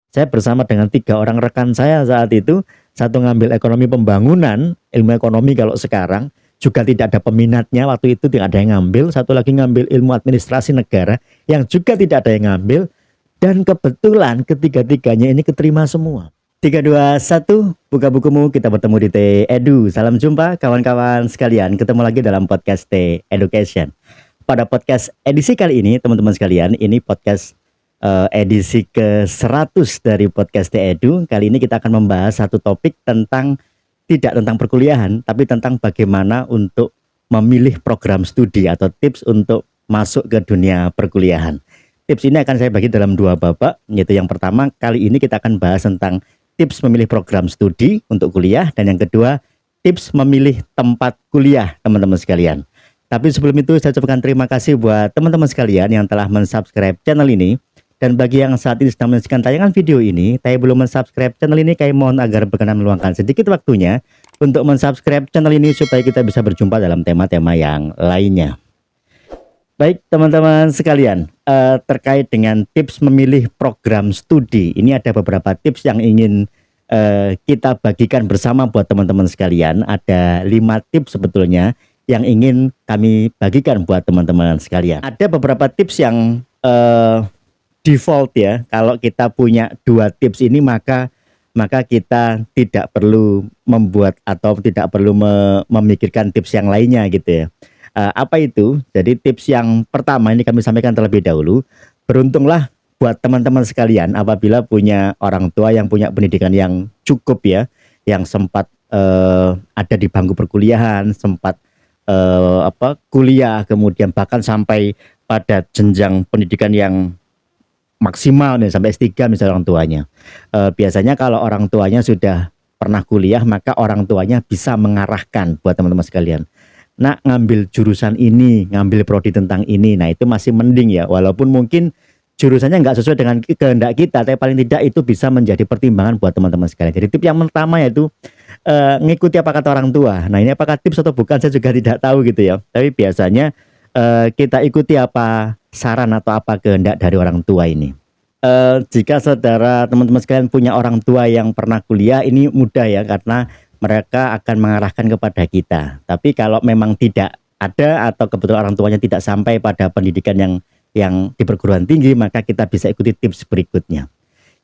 Saya bersama dengan 3 orang rekan saya saat itu, satu ngambil ekonomi pembangunan, ilmu ekonomi kalau sekarang, juga tidak ada peminatnya, waktu itu tidak ada yang ngambil, satu lagi ngambil ilmu administrasi negara, yang juga tidak ada yang ngambil, dan kebetulan ketiga-tiganya ini keterima semua. 3, 2, 1, buka bukumu, kita bertemu di T Edu. Salam jumpa kawan-kawan sekalian, ketemu lagi dalam podcast T Education. Pada podcast edisi kali ini, teman-teman sekalian, ini podcast edisi ke-100 dari podcast T Edu. Kali ini kita akan membahas satu topik tidak tentang perkuliahan, tapi tentang bagaimana untuk memilih program studi atau tips untuk masuk ke dunia perkuliahan. Tips ini akan saya bagi dalam 2 babak, yaitu yang pertama, kali ini kita akan bahas tentang tips memilih program studi untuk kuliah, dan yang kedua, tips memilih tempat kuliah, teman-teman sekalian. Tapi sebelum itu, saya ucapkan terima kasih buat teman-teman sekalian yang telah mensubscribe channel ini. Dan bagi yang saat ini sedang menyaksikan tayangan video ini, tapi belum mensubscribe channel ini, kami mohon agar berkenan meluangkan sedikit waktunya untuk mensubscribe channel ini supaya kita bisa berjumpa dalam tema-tema yang lainnya. Baik teman-teman sekalian, terkait dengan tips memilih program studi, ini ada beberapa tips yang ingin kita bagikan bersama buat teman-teman sekalian. Ada 5 tips sebetulnya yang ingin kami bagikan buat teman-teman sekalian. Ada beberapa tips yang default ya, kalau kita punya 2 tips ini maka kita tidak perlu membuat atau tidak perlu memikirkan tips yang lainnya gitu ya. Apa itu? Jadi tips yang pertama ini kami sampaikan terlebih dahulu. Beruntunglah buat teman-teman sekalian apabila punya orang tua yang punya pendidikan yang cukup ya, yang sempat ada di bangku perkuliahan, sempat kuliah, kemudian bahkan sampai pada jenjang pendidikan yang maksimal nih, sampai S3 misalnya orang tuanya. Biasanya kalau orang tuanya sudah pernah kuliah, maka orang tuanya bisa mengarahkan buat teman-teman sekalian. Nah, ngambil jurusan ini, ngambil prodi tentang ini, nah itu masih mending ya, walaupun mungkin jurusannya nggak sesuai dengan kehendak kita, tapi paling tidak itu bisa menjadi pertimbangan buat teman-teman sekalian. Jadi tips yang pertama yaitu ngikuti apa kata orang tua. Nah, ini apakah tips atau bukan saya juga tidak tahu gitu ya, tapi biasanya kita ikuti apa saran atau apa kehendak dari orang tua ini. Jika saudara teman-teman sekalian punya orang tua yang pernah kuliah, ini mudah ya, karena mereka akan mengarahkan kepada kita. Tapi kalau memang tidak ada atau kebetulan orang tuanya tidak sampai pada pendidikan yang di perguruan tinggi, maka kita bisa ikuti tips berikutnya.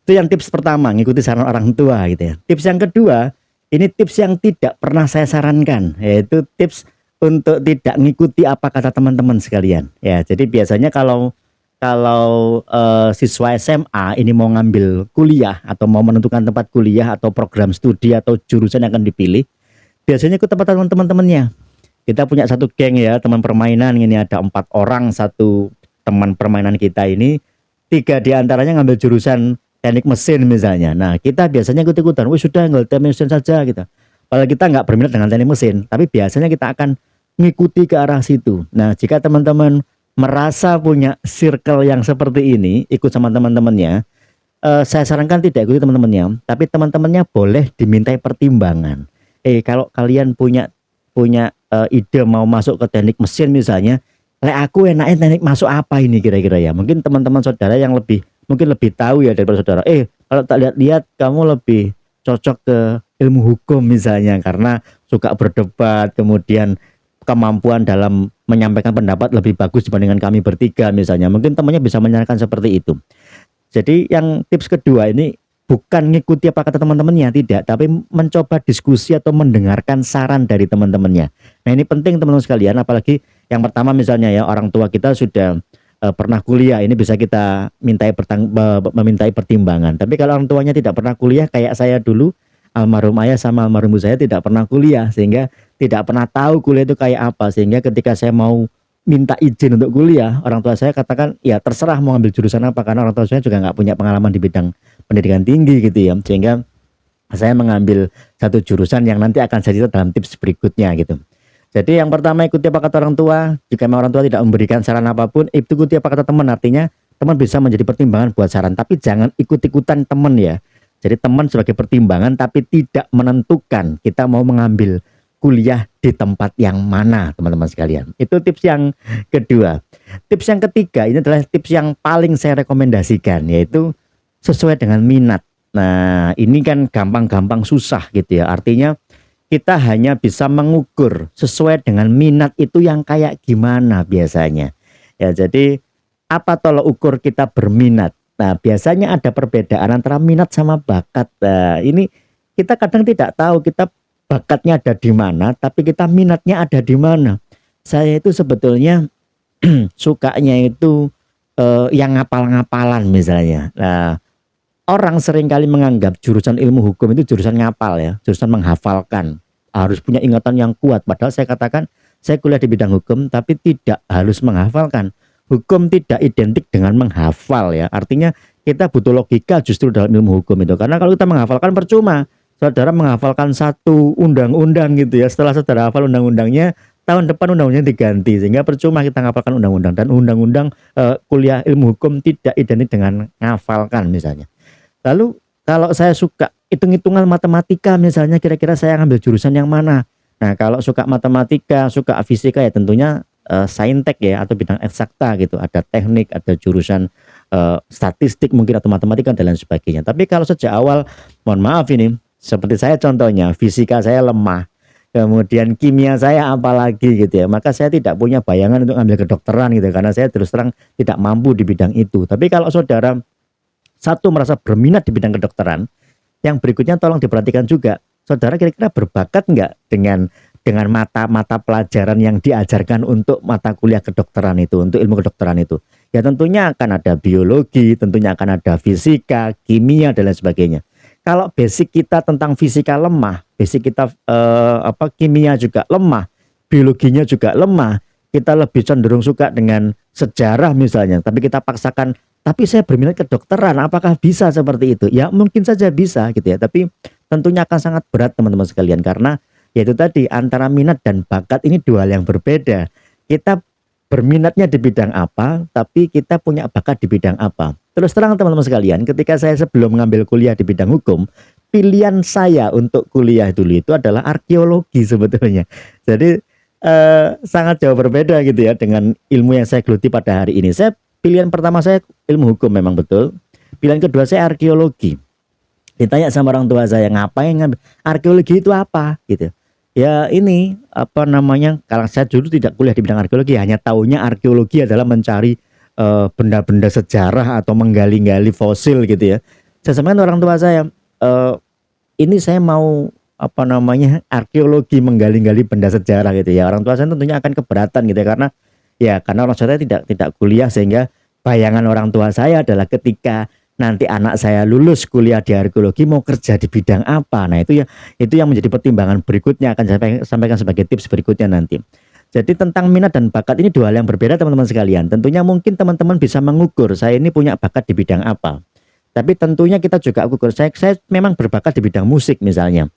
Itu yang tips pertama, ngikuti saran orang tua gitu ya. Tips yang kedua, ini tips yang tidak pernah saya sarankan, yaitu tips untuk tidak ngikuti apa kata teman-teman sekalian. Ya, jadi biasanya kalau siswa SMA ini mau ngambil kuliah atau mau menentukan tempat kuliah atau program studi atau jurusan yang akan dipilih, biasanya ikut tempat teman-temannya. Kita punya satu geng ya, teman permainan, ini ada 4 orang, satu teman permainan kita ini, 3 diantaranya ngambil jurusan teknik mesin misalnya. Nah, kita biasanya ikut-ikutan, wih sudah ngambil teknik mesin saja gitu. Padahal kita nggak berminat dengan teknik mesin, tapi biasanya kita akan mengikuti ke arah situ. Nah, jika teman-teman merasa punya circle yang seperti ini, ikut sama teman-temannya, saya sarankan tidak ikuti teman-temannya, tapi teman-temannya boleh dimintai pertimbangan. Kalau kalian punya ide mau masuk ke teknik mesin misalnya, aku enaknya teknik masuk apa ini kira-kira ya? Mungkin teman-teman saudara yang mungkin lebih tahu ya daripada saudara. Kalau tak lihat-lihat kamu lebih cocok ke ilmu hukum misalnya, karena suka berdebat, kemudian kemampuan dalam menyampaikan pendapat lebih bagus dibandingkan kami bertiga misalnya. Mungkin temannya bisa menyarankan seperti itu. Jadi yang tips kedua ini bukan ngikuti apa kata teman-temannya, tidak, tapi mencoba diskusi atau mendengarkan saran dari teman-temannya. Nah, ini penting teman-teman sekalian, apalagi yang pertama misalnya ya, orang tua kita sudah pernah kuliah, ini bisa kita memintai pertimbangan. Tapi kalau orang tuanya tidak pernah kuliah, kayak saya dulu, almarhum ayah sama almarhum ibu saya tidak pernah kuliah, sehingga tidak pernah tahu kuliah itu kayak apa. Sehingga ketika saya mau minta izin untuk kuliah, orang tua saya katakan ya terserah mau ambil jurusan apa, karena orang tua saya juga nggak punya pengalaman di bidang pendidikan tinggi gitu ya. Sehingga saya mengambil satu jurusan yang nanti akan saya cerita dalam tips berikutnya gitu. Jadi yang pertama, ikuti apa kata orang tua. Jika orang tua tidak memberikan saran apapun, ikuti apa kata teman. Artinya teman bisa menjadi pertimbangan buat saran, tapi jangan ikut-ikutan teman ya. Jadi teman sebagai pertimbangan, tapi tidak menentukan kita mau mengambil kuliah di tempat yang mana, teman-teman sekalian. Itu tips yang kedua. Tips yang ketiga, ini adalah tips yang paling saya rekomendasikan, yaitu sesuai dengan minat. Nah, ini kan gampang-gampang susah gitu ya. Artinya kita hanya bisa mengukur sesuai dengan minat itu yang kayak gimana biasanya. Ya, jadi apa tolok ukur kita berminat? Nah, biasanya ada perbedaan antara minat sama bakat. Nah, ini kita kadang tidak tahu kita bakatnya ada di mana, tapi kita minatnya ada di mana. Saya itu sebetulnya sukanya itu yang ngapal-ngapalan misalnya. Nah, orang seringkali menganggap jurusan ilmu hukum itu jurusan ngapal ya, jurusan menghafalkan. Harus punya ingatan yang kuat. Padahal saya katakan saya kuliah di bidang hukum tapi tidak harus menghafalkan. Hukum tidak identik dengan menghafal ya. Artinya kita butuh logika justru dalam ilmu hukum itu. Karena kalau kita menghafalkan percuma. Saudara menghafalkan satu undang-undang gitu ya. Setelah saudara hafal undang-undangnya, tahun depan undang-undangnya diganti. Sehingga percuma kita menghafalkan undang-undang. Dan undang-undang kuliah ilmu hukum tidak identik dengan menghafalkan misalnya. Lalu kalau saya suka hitung-hitungan matematika misalnya, kira-kira saya ngambil jurusan yang mana? Nah, kalau suka matematika, suka fisika ya tentunya saintek ya atau bidang eksakta gitu. Ada teknik, ada jurusan statistik mungkin atau matematika dan lain sebagainya. Tapi kalau sejak awal, mohon maaf ini, seperti saya contohnya, fisika saya lemah. Kemudian kimia saya apalagi gitu ya. Maka saya tidak punya bayangan untuk ambil kedokteran gitu karena saya terus terang tidak mampu di bidang itu. Tapi kalau saudara satu merasa berminat di bidang kedokteran, yang berikutnya tolong diperhatikan juga, saudara kira-kira berbakat nggak dengan mata-mata pelajaran yang diajarkan untuk mata kuliah kedokteran itu, untuk ilmu kedokteran itu. Ya tentunya akan ada biologi, tentunya akan ada fisika, kimia dan lain sebagainya. Kalau basic kita tentang fisika lemah, basic kita kimia juga lemah, biologinya juga lemah, kita lebih cenderung suka dengan sejarah misalnya, tapi kita paksakan tapi saya berminat kedokteran, apakah bisa seperti itu? Ya mungkin saja bisa gitu ya, tapi tentunya akan sangat berat teman-teman sekalian karena yaitu tadi antara minat dan bakat ini dua hal yang berbeda. Kita berminatnya di bidang apa, tapi kita punya bakat di bidang apa. Terus terang teman-teman sekalian, ketika saya sebelum mengambil kuliah di bidang hukum, pilihan saya untuk kuliah dulu itu adalah arkeologi sebetulnya. Jadi sangat jauh berbeda gitu ya dengan ilmu yang saya geluti pada hari ini. Pilihan pertama saya ilmu hukum memang betul. Pilihan kedua saya arkeologi. Ditanya sama orang tua saya ngapain ngambil arkeologi itu apa gitu. Ya ini apa namanya, kalau saya dulu tidak kuliah di bidang arkeologi, hanya tahunya arkeologi adalah mencari benda-benda sejarah atau menggali-gali fosil gitu ya. Saya sampaikan orang tua saya, ini saya mau apa namanya arkeologi menggali-gali benda sejarah gitu ya. Orang tua saya tentunya akan keberatan gitu ya karena orang tua saya tidak kuliah sehingga bayangan orang tua saya adalah ketika nanti anak saya lulus kuliah di arkeologi mau kerja di bidang apa. Nah, itu yang menjadi pertimbangan berikutnya akan saya sampaikan sebagai tips berikutnya nanti. Jadi tentang minat dan bakat ini dua hal yang berbeda teman-teman sekalian. Tentunya mungkin teman-teman bisa mengukur saya ini punya bakat di bidang apa. Tapi tentunya kita juga ukur saya memang berbakat di bidang musik misalnya.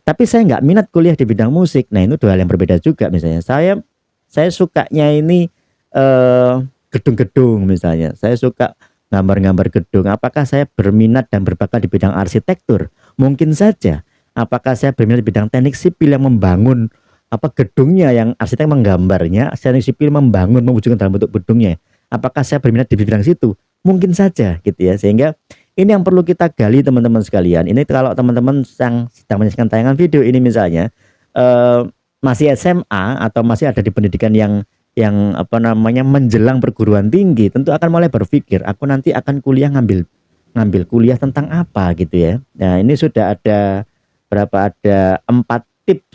Tapi saya nggak minat kuliah di bidang musik. Nah, itu dua hal yang berbeda juga misalnya. Saya sukanya ini gedung-gedung misalnya. Saya suka gambar-gambar gedung. Apakah saya berminat dan berbakat di bidang arsitektur? Mungkin saja. Apakah saya berminat di bidang teknik sipil yang membangun gedungnya, yang arsitek menggambarnya, teknik sipil membangun mewujudkan dalam bentuk gedungnya? Apakah saya berminat di bidang situ? Mungkin saja gitu ya. Sehingga ini yang perlu kita gali teman-teman sekalian. Ini kalau teman-teman yang sedang menyaksikan tayangan video ini misalnya masih SMA atau masih ada di pendidikan yang menjelang perguruan tinggi, tentu akan mulai berpikir aku nanti akan kuliah ngambil kuliah tentang apa gitu ya. Nah, ini sudah ada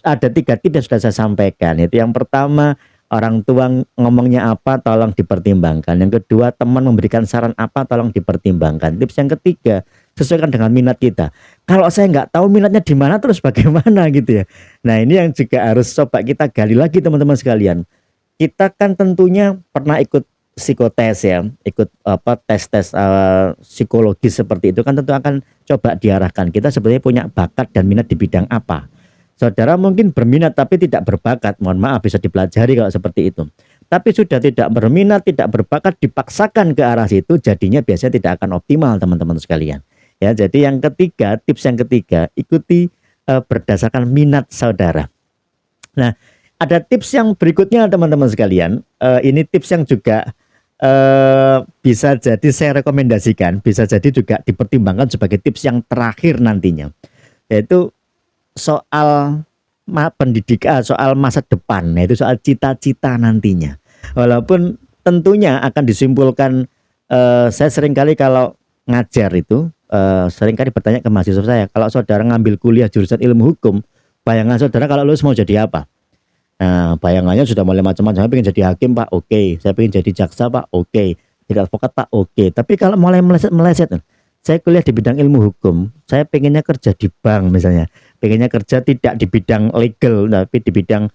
ada 3 tips yang sudah saya sampaikan. Itu yang pertama, orang tua ngomongnya apa tolong dipertimbangkan. Yang kedua, teman memberikan saran apa tolong dipertimbangkan. Tips yang ketiga, sesuaikan dengan minat kita. Kalau saya nggak tahu minatnya di mana terus bagaimana gitu ya. Nah, ini yang juga harus coba kita gali lagi teman-teman sekalian. Kita kan tentunya pernah ikut psikotes ya, ikut tes-tes psikologi seperti itu kan tentu akan coba diarahkan kita sebenarnya punya bakat dan minat di bidang apa. Saudara mungkin berminat tapi tidak berbakat, mohon maaf bisa dipelajari kalau seperti itu. Tapi sudah tidak berminat, tidak berbakat dipaksakan ke arah situ, jadinya biasanya tidak akan optimal teman-teman sekalian. Ya, jadi tips yang ketiga, ikuti berdasarkan minat saudara. Nah, ada tips yang berikutnya teman-teman sekalian. Ini tips yang juga bisa jadi saya rekomendasikan, bisa jadi juga dipertimbangkan sebagai tips yang terakhir nantinya, yaitu soal pendidikan, soal masa depan, yaitu soal cita-cita nantinya. Walaupun tentunya akan disimpulkan, saya seringkali kalau ngajar itu, seringkali bertanya ke mahasiswa saya, kalau saudara ngambil kuliah jurusan ilmu hukum, bayangan saudara kalau lulus mau jadi apa? Nah, bayangannya sudah mulai macam-macam. Saya pengen jadi hakim, Pak, oke. Saya pengen jadi jaksa, Pak, oke. Jadi advokat, Pak, oke. Tapi kalau mulai meleset, saya kuliah di bidang ilmu hukum, saya pengennya kerja di bank misalnya, pengennya kerja tidak di bidang legal, tapi di bidang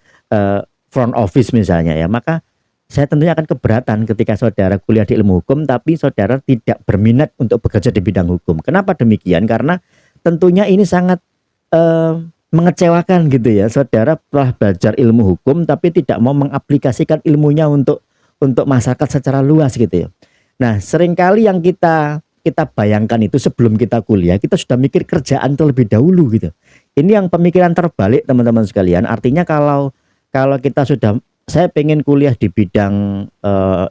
front office misalnya ya. Maka saya tentunya akan keberatan ketika saudara kuliah di ilmu hukum, tapi saudara tidak berminat untuk bekerja di bidang hukum. Kenapa demikian? Karena tentunya ini sangat mengecewakan gitu ya, saudara telah belajar ilmu hukum tapi tidak mau mengaplikasikan ilmunya untuk masyarakat secara luas gitu ya. Nah, seringkali yang kita bayangkan itu sebelum kita kuliah, kita sudah mikir kerjaan terlebih dahulu gitu. Ini yang pemikiran terbalik teman-teman sekalian. Artinya kalau kita sudah, saya pengen kuliah di bidang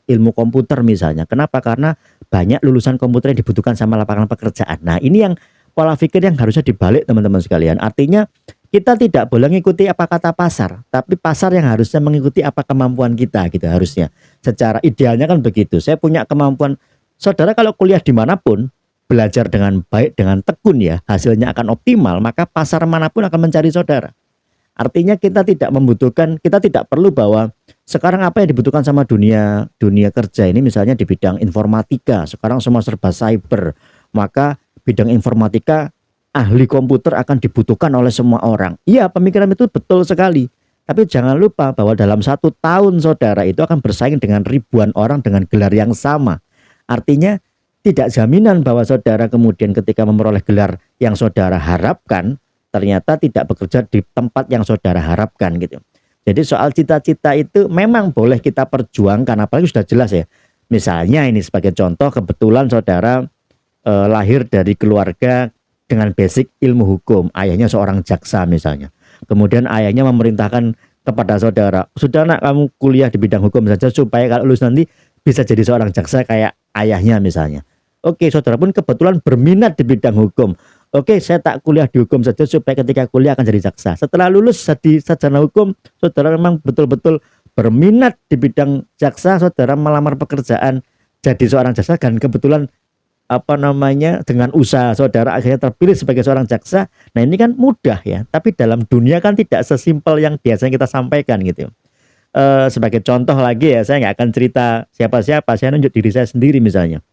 ilmu komputer misalnya. Kenapa? Karena banyak lulusan komputer yang dibutuhkan sama lapangan pekerjaan. Nah, ini yang pola pikir yang harusnya dibalik teman-teman sekalian. Artinya kita tidak boleh mengikuti apa kata pasar, tapi pasar yang harusnya mengikuti apa kemampuan kita gitu harusnya. Secara idealnya kan begitu. Saya punya kemampuan. Saudara kalau kuliah dimanapun, belajar dengan baik, dengan tekun ya, hasilnya akan optimal, maka pasar manapun akan mencari saudara. Artinya kita tidak membutuhkan, kita tidak perlu bahwa sekarang apa yang dibutuhkan sama dunia kerja ini misalnya di bidang informatika, sekarang semua serba cyber, maka bidang informatika, ahli komputer akan dibutuhkan oleh semua orang. Iya, pemikiran itu betul sekali. Tapi jangan lupa bahwa dalam 1 tahun saudara itu akan bersaing dengan ribuan orang dengan gelar yang sama. Artinya tidak jaminan bahwa saudara kemudian ketika memperoleh gelar yang saudara harapkan, ternyata tidak bekerja di tempat yang saudara harapkan gitu. Jadi soal cita-cita itu memang boleh kita perjuangkan, apalagi sudah jelas ya. Misalnya ini sebagai contoh, kebetulan saudara lahir dari keluarga dengan basic ilmu hukum, ayahnya seorang jaksa misalnya. Kemudian ayahnya memerintahkan kepada saudara, sudah nak kamu kuliah di bidang hukum saja supaya kalau lulus nanti bisa jadi seorang jaksa kayak ayahnya misalnya. Oke, saudara pun kebetulan berminat di bidang hukum. Oke, saya tak kuliah di hukum saja supaya ketika kuliah akan jadi jaksa. Setelah lulus jadi sarjana hukum, saudara memang betul-betul berminat di bidang jaksa, saudara melamar pekerjaan jadi seorang jaksa dan kebetulan dengan usaha saudara akhirnya terpilih sebagai seorang jaksa. Nah, ini kan mudah ya, tapi dalam dunia kan tidak sesimpel yang biasanya kita sampaikan gitu. Sebagai contoh lagi ya, saya nggak akan cerita siapa-siapa, saya nunjuk diri saya sendiri misalnya.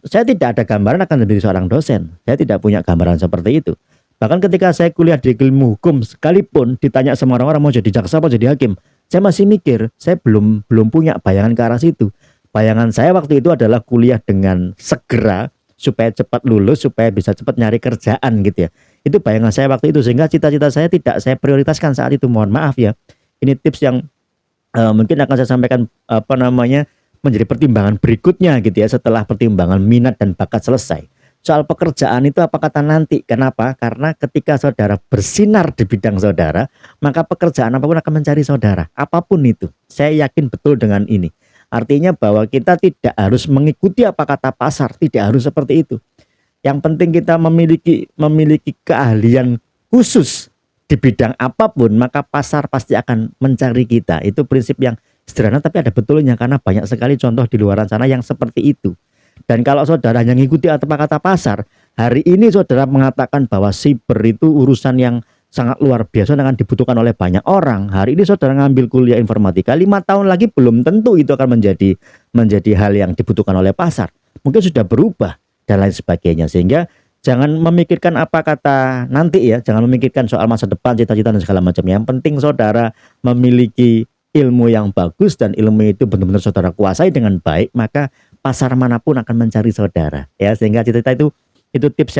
Saya tidak ada gambaran akan menjadi seorang dosen, saya tidak punya gambaran seperti itu. Bahkan ketika saya kuliah di ilmu hukum sekalipun ditanya sama orang-orang mau jadi jaksa atau jadi hakim, saya masih mikir, saya belum punya bayangan ke arah situ. Bayangan saya waktu itu adalah kuliah dengan segera supaya cepat lulus, supaya bisa cepat nyari kerjaan gitu ya. Itu bayangan saya waktu itu, sehingga cita-cita saya tidak saya prioritaskan saat itu. Mohon maaf ya. Ini tips yang mungkin akan saya sampaikan menjadi pertimbangan berikutnya gitu ya, setelah pertimbangan minat dan bakat selesai. Soal pekerjaan itu apa kata nanti. Kenapa? Karena ketika saudara bersinar di bidang saudara, maka pekerjaan apapun akan mencari saudara. Apapun itu. Saya yakin betul dengan ini. Artinya bahwa kita tidak harus mengikuti apa kata pasar, tidak harus seperti itu. Yang penting kita memiliki keahlian khusus di bidang apapun, maka pasar pasti akan mencari kita. Itu prinsip yang sederhana tapi ada betulnya, karena banyak sekali contoh di luar sana yang seperti itu. Dan kalau saudara yang mengikuti apa kata pasar, hari ini saudara mengatakan bahwa siber itu urusan yang sangat luar biasa akan dibutuhkan oleh banyak orang. Hari ini saudara ngambil kuliah informatika, 5 tahun lagi belum tentu itu akan menjadi hal yang dibutuhkan oleh pasar. Mungkin sudah berubah dan lain sebagainya. Sehingga jangan memikirkan apa kata nanti ya, jangan memikirkan soal masa depan, cita-cita dan segala macam. Yang penting saudara memiliki ilmu yang bagus dan ilmu itu benar-benar saudara kuasai dengan baik, maka pasar manapun akan mencari saudara. Ya, sehingga cita-cita itu tips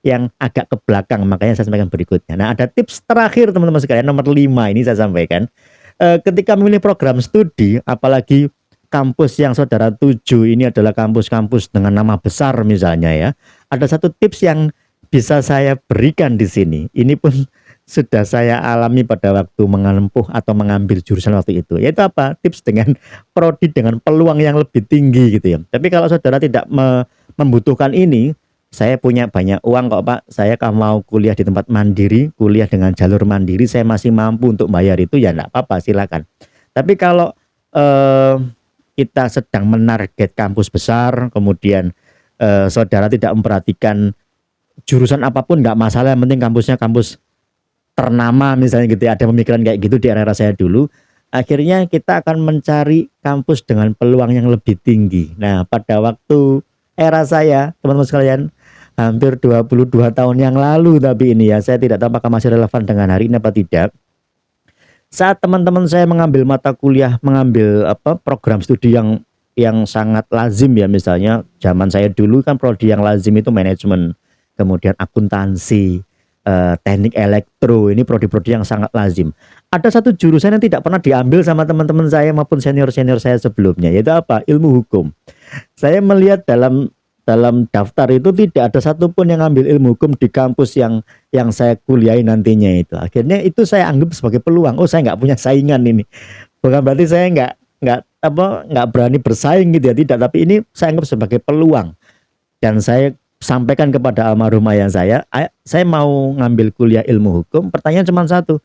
yang agak ke belakang, makanya saya sampaikan berikutnya. Nah, ada tips terakhir teman-teman sekalian, nomor 5 ini saya sampaikan. Ketika memilih program studi, apalagi kampus yang saudara tuju ini adalah kampus-kampus dengan nama besar misalnya ya, ada satu tips yang bisa saya berikan di sini. Ini pun sudah saya alami pada waktu menempuh atau mengambil jurusan waktu itu. Yaitu apa? Tips dengan prodi dengan peluang yang lebih tinggi gitu ya. Tapi kalau saudara tidak membutuhkan ini, saya punya banyak uang kok Pak. Saya kalau mau kuliah di tempat mandiri, kuliah dengan jalur mandiri, saya masih mampu untuk bayar itu, ya enggak apa-apa, silakan. Tapi kalau eh, kita sedang menarget kampus besar, kemudian saudara tidak memperhatikan jurusan apapun nggak masalah, yang penting kampusnya kampus ternama misalnya gitu ya, ada pemikiran kayak gitu di era saya dulu, akhirnya kita akan mencari kampus dengan peluang yang lebih tinggi. Nah, pada waktu era saya, teman-teman sekalian, hampir 22 tahun yang lalu, tapi ini ya, saya tidak tahu apakah masih relevan dengan hari ini apa tidak. Saat teman-teman saya mengambil mata kuliah, mengambil apa program studi yang sangat lazim ya, misalnya zaman saya dulu kan prodi yang lazim itu manajemen, kemudian akuntansi, teknik elektro, ini prodi-prodi yang sangat lazim. Ada satu jurusan yang tidak pernah diambil sama teman-teman saya maupun senior-senior saya sebelumnya, yaitu apa? Ilmu hukum. Saya melihat dalam dalam daftar itu tidak ada satupun yang ambil ilmu hukum di kampus yang saya kuliahi nantinya itu. Akhirnya itu saya anggap sebagai peluang. Oh, saya nggak punya saingan ini. Bukan berarti saya nggak berani bersaing gitu ya, tidak. Tapi ini saya anggap sebagai peluang. Dan saya sampaikan kepada almarhum ayah saya mau ngambil kuliah ilmu hukum. Pertanyaan cuma satu,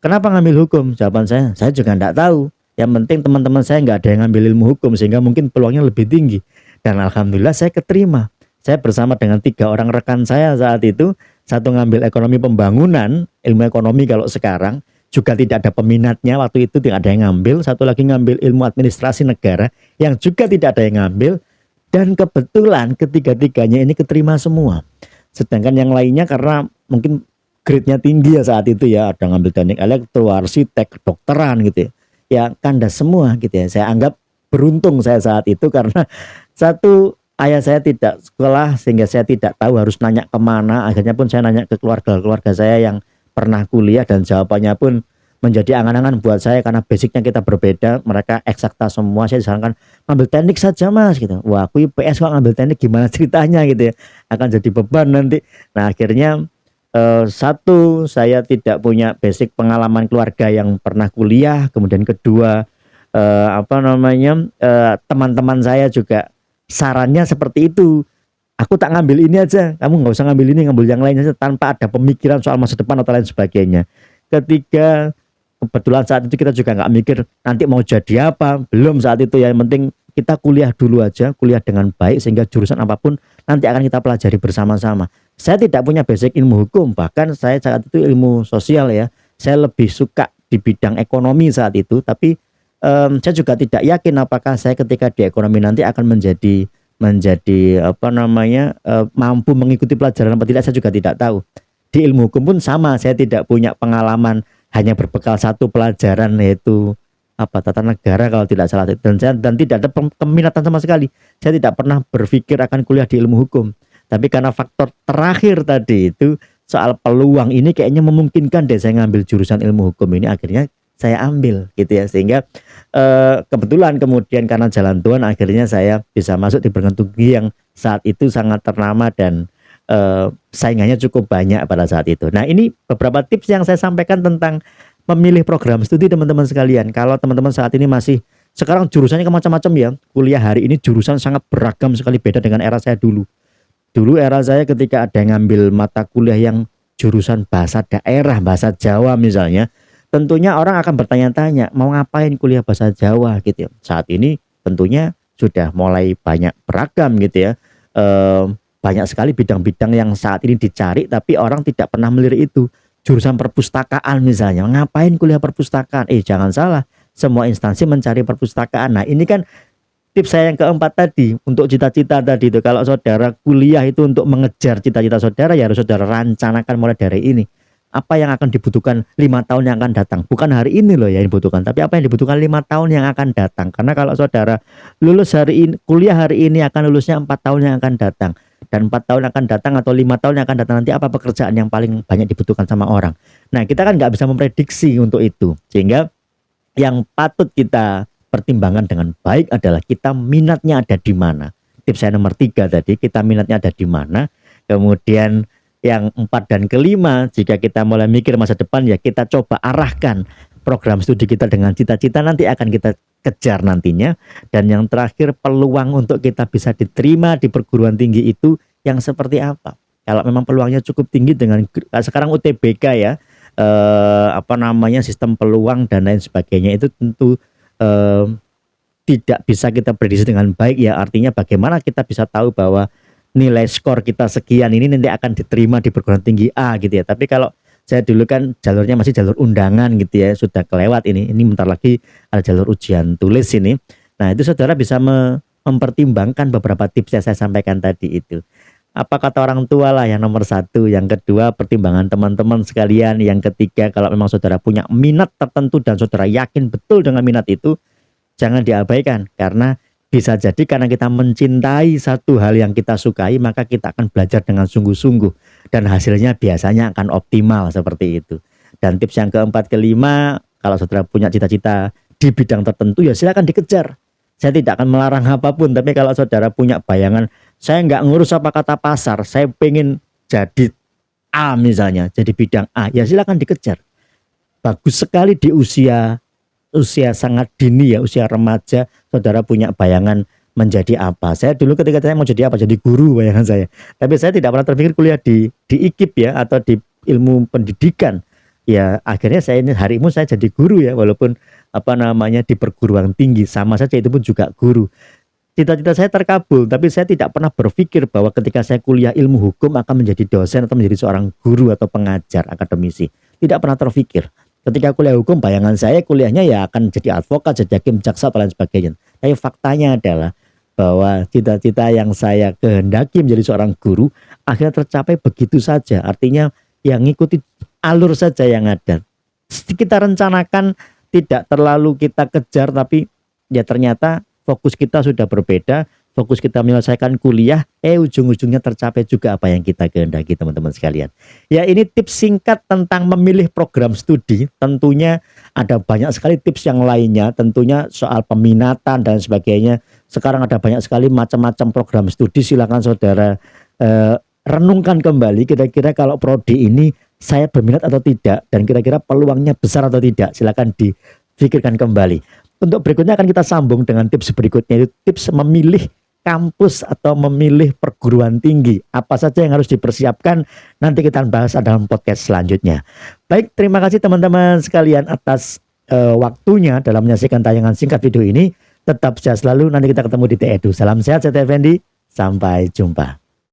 kenapa ngambil hukum? Jawaban saya juga nggak tahu. Yang penting teman-teman saya nggak ada yang ngambil ilmu hukum, sehingga mungkin peluangnya lebih tinggi. Dan alhamdulillah saya keterima. Saya bersama dengan 3 orang rekan saya saat itu, satu ngambil ekonomi pembangunan, ilmu ekonomi kalau sekarang, juga tidak ada peminatnya waktu itu, tidak ada yang ngambil. Satu lagi ngambil ilmu administrasi negara, yang juga tidak ada yang ngambil. Dan kebetulan ketiga-tiganya ini keterima semua. Sedangkan yang lainnya karena mungkin grade-nya tinggi ya saat itu ya, ada ngambil teknik elektro, arsitek, kedokteran gitu ya. Ya kandas semua gitu ya. Saya anggap beruntung saya saat itu karena satu, ayah saya tidak sekolah sehingga saya tidak tahu harus nanya kemana. Akhirnya pun saya nanya ke keluarga-keluarga saya yang pernah kuliah, dan jawabannya pun menjadi angan-angan buat saya karena basicnya kita berbeda. Mereka eksakta semua, saya disarankan ngambil teknik saja mas gitu. Wah, aku IPS kok ngambil teknik, gimana ceritanya gitu ya, akan jadi beban nanti. Nah akhirnya satu, saya tidak punya basic pengalaman keluarga yang pernah kuliah. Kemudian kedua, teman-teman saya juga sarannya seperti itu. Aku tak ngambil ini aja, kamu nggak usah ngambil ini, ngambil yang lain aja, tanpa ada pemikiran soal masa depan atau lain sebagainya. Ketiga, kebetulan saat itu kita juga nggak mikir nanti mau jadi apa, belum saat itu ya. Yang penting kita kuliah dulu aja, kuliah dengan baik sehingga jurusan apapun nanti akan kita pelajari bersama-sama. Saya tidak punya basic ilmu hukum, bahkan saya saat itu ilmu sosial ya. Saya lebih suka di bidang ekonomi saat itu, tapi saya juga tidak yakin apakah saya ketika di ekonomi nanti akan menjadi mampu mengikuti pelajaran apa tidak, saya juga tidak tahu. Di ilmu hukum pun sama, saya tidak punya pengalaman, hanya berbekal satu pelajaran yaitu tata negara kalau tidak salah, dan tidak ada peminatan sama sekali. Saya tidak pernah berpikir akan kuliah di ilmu hukum. Tapi karena faktor terakhir tadi itu soal peluang ini kayaknya memungkinkan deh saya ngambil jurusan ilmu hukum ini, akhirnya saya ambil gitu ya. Sehingga kebetulan kemudian karena jalan Tuhan akhirnya saya bisa masuk di perguruan tinggi yang saat itu sangat ternama dan saingannya cukup banyak pada saat itu. Nah ini beberapa tips yang saya sampaikan tentang memilih program studi teman-teman sekalian. Kalau teman-teman saat ini masih, sekarang jurusannya macam-macam ya, kuliah hari ini jurusan sangat beragam sekali, beda dengan era saya dulu. Dulu era saya ketika ada yang ngambil mata kuliah yang jurusan bahasa daerah, bahasa Jawa misalnya, tentunya orang akan bertanya-tanya mau ngapain kuliah bahasa Jawa gitu ya. Saat ini tentunya sudah mulai banyak beragam gitu ya. Banyak sekali bidang-bidang yang saat ini dicari tapi orang tidak pernah melirik itu. Jurusan perpustakaan misalnya, ngapain kuliah perpustakaan? Jangan salah, semua instansi mencari perpustakaan. Nah ini kan tips saya yang keempat tadi, untuk cita-cita tadi itu. Kalau saudara kuliah itu untuk mengejar cita-cita saudara, ya harus saudara rencanakan mulai dari ini. Apa yang akan dibutuhkan 5 tahun yang akan datang, bukan hari ini loh yang dibutuhkan, tapi apa yang dibutuhkan 5 tahun yang akan datang. Karena kalau saudara lulus hari ini, kuliah hari ini, akan lulusnya 4 tahun yang akan datang. Dan 4 tahun akan datang atau 5 tahun yang akan datang nanti, apa pekerjaan yang paling banyak dibutuhkan sama orang. Nah kita kan nggak bisa memprediksi untuk itu. Sehingga yang patut kita pertimbangkan dengan baik adalah kita minatnya ada di mana. Tips saya nomor 3 tadi, kita minatnya ada di mana. Kemudian yang 4 dan kelima, jika kita mulai mikir masa depan, ya kita coba arahkan program studi kita dengan cita-cita nanti akan kita kejar nantinya. Dan yang terakhir, peluang untuk kita bisa diterima di perguruan tinggi itu yang seperti apa. Kalau memang peluangnya cukup tinggi dengan sekarang UTBK ya, sistem peluang dan lain sebagainya, itu tentu tidak bisa kita prediksi dengan baik ya. Artinya bagaimana kita bisa tahu bahwa nilai skor kita sekian ini nanti akan diterima di perguruan tinggi A gitu ya. Tapi kalau saya dulu kan jalurnya masih jalur undangan gitu ya, sudah kelewat ini bentar lagi ada jalur ujian tulis ini. Nah itu saudara bisa mempertimbangkan beberapa tips yang saya sampaikan tadi itu. Apa kata orang tua lah yang nomor satu, yang kedua pertimbangan teman-teman sekalian, yang ketiga kalau memang saudara punya minat tertentu dan saudara yakin betul dengan minat itu, jangan diabaikan. Karena bisa jadi karena kita mencintai satu hal yang kita sukai, maka kita akan belajar dengan sungguh-sungguh dan hasilnya biasanya akan optimal seperti itu. Dan tips yang keempat kelima, kalau saudara punya cita-cita di bidang tertentu ya silakan dikejar. Saya tidak akan melarang apapun, tapi kalau saudara punya bayangan, saya nggak ngurus apa kata pasar, saya pengen jadi A misalnya, jadi bidang A, ya silakan dikejar. Bagus sekali di usia sangat dini ya, usia remaja, saudara punya bayangan menjadi apa. Saya dulu ketika saya mau jadi apa, jadi guru bayangan saya. Tapi saya tidak pernah terpikir kuliah di IKIP ya, atau di ilmu pendidikan. Ya akhirnya saya ini hari ini saya jadi guru ya, walaupun di perguruan tinggi, sama saja itu pun juga guru. Cita-cita saya terkabul, tapi saya tidak pernah berpikir bahwa ketika saya kuliah ilmu hukum akan menjadi dosen atau menjadi seorang guru atau pengajar akademisi. Tidak pernah terpikir. Ketika kuliah hukum, bayangan saya kuliahnya ya akan jadi advokat, jadi hakim, jaksa, dan lain sebagainya. Tapi faktanya adalah bahwa cita-cita yang saya kehendaki menjadi seorang guru akhirnya tercapai begitu saja. Artinya yang ngikuti alur saja yang ada. Kita rencanakan, tidak terlalu kita kejar, tapi ya ternyata fokus kita sudah berbeda, fokus kita menyelesaikan kuliah, ujung-ujungnya tercapai juga apa yang kita kehendaki teman-teman sekalian. Ya ini tips singkat tentang memilih program studi, tentunya ada banyak sekali tips yang lainnya, tentunya soal peminatan dan sebagainya. Sekarang ada banyak sekali macam-macam program studi, silakan saudara renungkan kembali kira-kira kalau prodi ini saya berminat atau tidak, dan kira-kira peluangnya besar atau tidak, silakan dipikirkan kembali. Untuk berikutnya akan kita sambung dengan tips berikutnya, itu tips memilih kampus atau memilih perguruan tinggi. Apa saja yang harus dipersiapkan, nanti kita bahas dalam podcast selanjutnya. Baik, terima kasih teman-teman sekalian atas waktunya dalam menyaksikan tayangan singkat video ini. Tetap sehat selalu, nanti kita ketemu di TEDU. Salam sehat, saya Effendi, sampai jumpa.